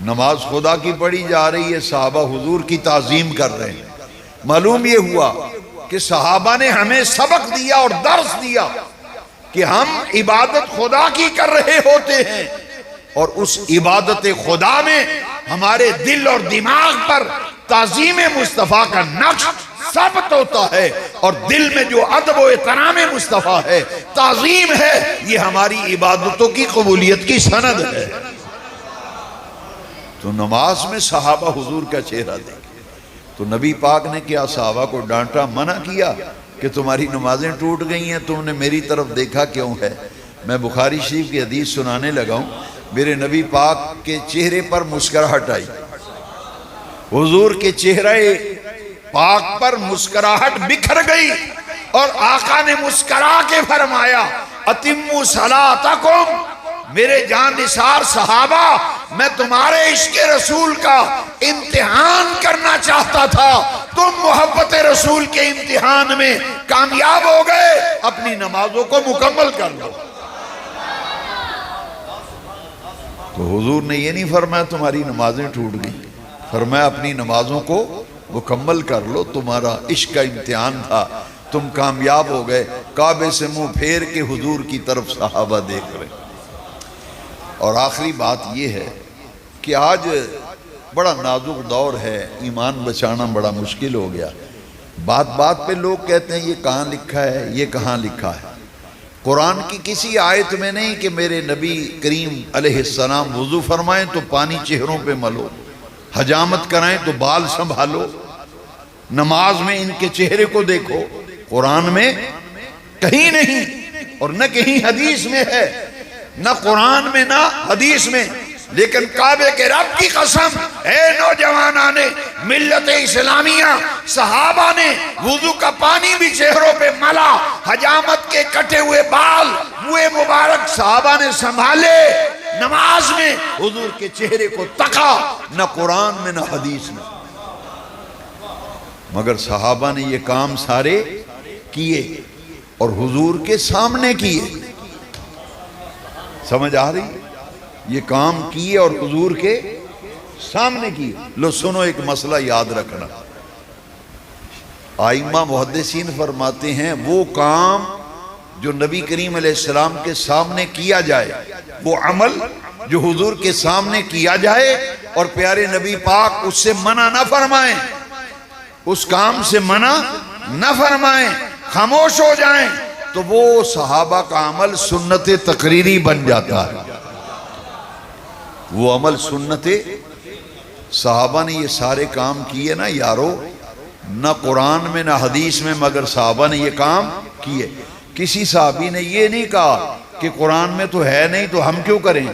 نماز خدا کی پڑھی جا رہی ہے، صحابہ حضور کی تعظیم کر رہے ہیں۔ معلوم یہ ہوا کہ صحابہ نے ہمیں سبق دیا اور درس دیا کہ ہم عبادت خدا کی کر رہے ہوتے ہیں، اور اس عبادت خدا میں ہمارے دل اور دماغ پر تعظیم مصطفیٰ کا نقش ثابت ہوتا ہے، اور دل میں جو ادب و احترام مصطفیٰ ہے، تعظیم ہے، یہ ہماری عبادتوں کی قبولیت کی سند ہے۔ تو نماز میں صحابہ حضور کا چہرہ دیکھیں تو نبی پاک نے کیا صحابہ کو ڈانٹا، منع کیا کہ تمہاری نمازیں ٹوٹ گئی ہیں، تم نے میری طرف دیکھا کیوں ہے؟ میں بخاری شریف کی حدیث سنانے لگا ہوں، میرے نبی پاک کے چہرے پر مسکراہٹ آئی، حضور کے چہرے پاک پر مسکراہٹ بکھر گئی، اور آقا نے مسکرا کے فرمایا اتموا صلاتکم، میرے جان نثار صحابہ، میں تمہارے عشق رسول کا امتحان کرنا چاہتا تھا، تم محبت رسول کے امتحان میں کامیاب ہو گئے، اپنی نمازوں کو مکمل کر لو۔ تو حضور نے یہ نہیں فرمایا تمہاری نمازیں ٹوٹ گئی، فرمایا اپنی نمازوں کو مکمل کر لو، تمہارا عشق کا امتحان تھا، تم کامیاب ہو گئے۔ کعبے سے منہ پھیر کے حضور کی طرف صحابہ دیکھ رہے۔ اور آخری بات یہ ہے کہ آج بڑا نازک دور ہے، ایمان بچانا بڑا مشکل ہو گیا۔ بات بات پہ لوگ کہتے ہیں یہ کہاں لکھا ہے، یہ کہاں لکھا ہے۔ قرآن کی کسی آیت میں نہیں کہ میرے نبی کریم علیہ السلام وضو فرمائیں تو پانی چہروں پہ ملو، حجامت کرائیں تو بال سنبھالو، نماز میں ان کے چہرے کو دیکھو، قرآن میں کہیں نہیں، اور نہ کہیں حدیث میں ہے، نہ قرآن میں نہ حدیث میں۔ لیکن کعبے کے رب کی قسم، اے نوجوانان ملت اسلامیہ، صحابہ نے وضو کا پانی بھی چہروں پہ ملا، حجامت کے کٹے ہوئے بال منہ مبارک صحابہ نے سنبھالے، نماز میں حضور کے چہرے کو تکا، نہ قرآن میں نہ حدیث میں، مگر صحابہ نے یہ کام سارے کیے اور حضور کے سامنے کیے۔ سمجھ آ رہی؟ یہ کام کیے اور حضور کے سامنے کیے۔ لو سنو ایک مسئلہ یاد رکھنا، ائمہ محدثین فرماتے ہیں وہ کام جو نبی کریم علیہ السلام کے سامنے کیا جائے، وہ عمل جو حضور کے سامنے کیا جائے اور پیارے نبی پاک اس سے منع نہ فرمائیں، اس کام سے منع نہ فرمائیں، خاموش ہو جائیں، تو وہ صحابہ کا عمل سنت تقریری بن جاتا ہے۔ وہ عمل سنت، صحابہ نے یہ سارے کام کیے نا یارو، نہ قرآن میں نہ حدیث میں، مگر صحابہ نے یہ کام کیے۔ کسی صحابی نے یہ نہیں کہا کہ قرآن میں تو ہے نہیں تو ہم کیوں کریں،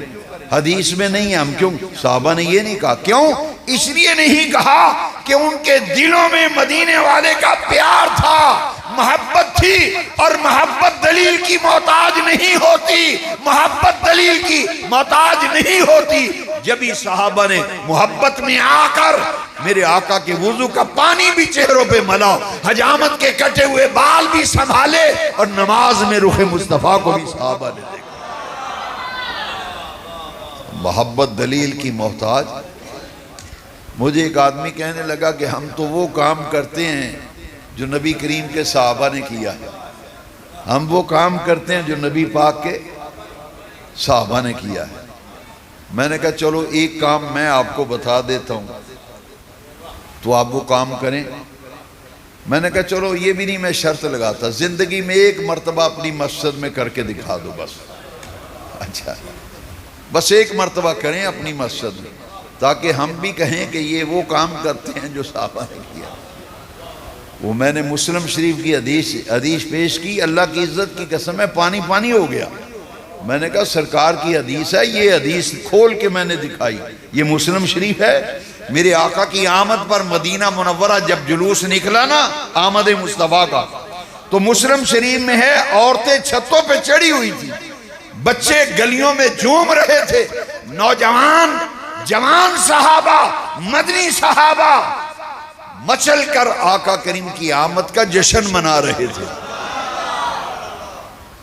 حدیث میں نہیں ہے ہم کیوں، صحابہ نے یہ نہیں کہا۔ کیوں؟ اس لیے نہیں کہا کہ ان کے دلوں میں مدینے والے کا پیار تھا، محبت تھی، اور محبت دلیل کی محتاج نہیں ہوتی، محبت دلیل کی محتاج نہیں ہوتی۔ جب ہی صحابہ نے محبت میں آ کر میرے آقا کے وضو کا پانی بھی چہروں پہ ملا، حجامت کے کٹے ہوئے بال بھی سنبھالے، اور نماز میں رخ مصطفیٰ کو بھی صحابہ نے دیکھا۔ محبت دلیل کی محتاج۔ مجھے ایک آدمی کہنے لگا کہ ہم تو وہ کام کرتے ہیں جو نبی کریم کے صحابہ نے کیا ہے، ہم وہ کام کرتے ہیں جو نبی پاک کے صحابہ نے کیا ہے۔ میں نے کہا چلو ایک کام میں آپ کو بتا دیتا ہوں تو آپ وہ کام کریں۔ میں نے کہا چلو یہ بھی نہیں میں شرط لگاتا، زندگی میں ایک مرتبہ اپنی مسجد میں کر کے دکھا دو بس۔ اچھا، بس ایک مرتبہ کریں اپنی مسجد میں، تاکہ ہم بھی کہیں کہ یہ وہ کام کرتے ہیں جو صحابہ نے کیا۔ وہ میں نے مسلم شریف کی حدیث پیش کی، اللہ کی عزت کی قسم ہے پانی پانی ہو گیا۔ میں نے کہا سرکار کی حدیث ہے، یہ حدیث کھول کے میں نے دکھائی، یہ مسلم شریف ہے۔ میرے آقا کی آمد پر مدینہ منورہ جب جلوس نکلا نا آمد مصطفیٰ کا، تو مسلم شریف میں ہے عورتیں چھتوں پہ چڑھی ہوئی تھی، بچے گلیوں میں جھوم رہے تھے، نوجوان جوان صحابہ مدنی صحابہ مچل کر آقا کریم کی آمد کا جشن منا رہے تھے،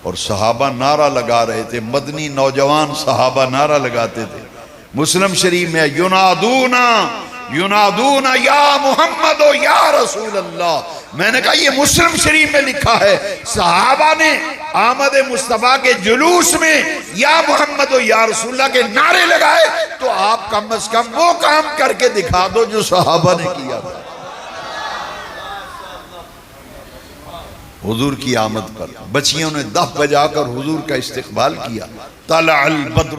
اور صحابہ نعرہ لگا رہے تھے، مدنی نوجوان صحابہ نعرہ لگاتے تھے۔ مسلم شریف میں ینادونا یا محمد و یا رسول اللہ۔ میں نے کہا یہ مسلم شریف میں لکھا ہے، صحابہ نے آمد مصطفیٰ کے جلوس میں یا محمد و یا رسول اللہ کے نعرے لگائے، تو آپ کم از کم وہ کام کر کے دکھا دو جو صحابہ نے کیا تھا۔ حضور کی آمد پر بچیوں نے دف بجا کر حضور کا استقبال کیا۔ طلع البدر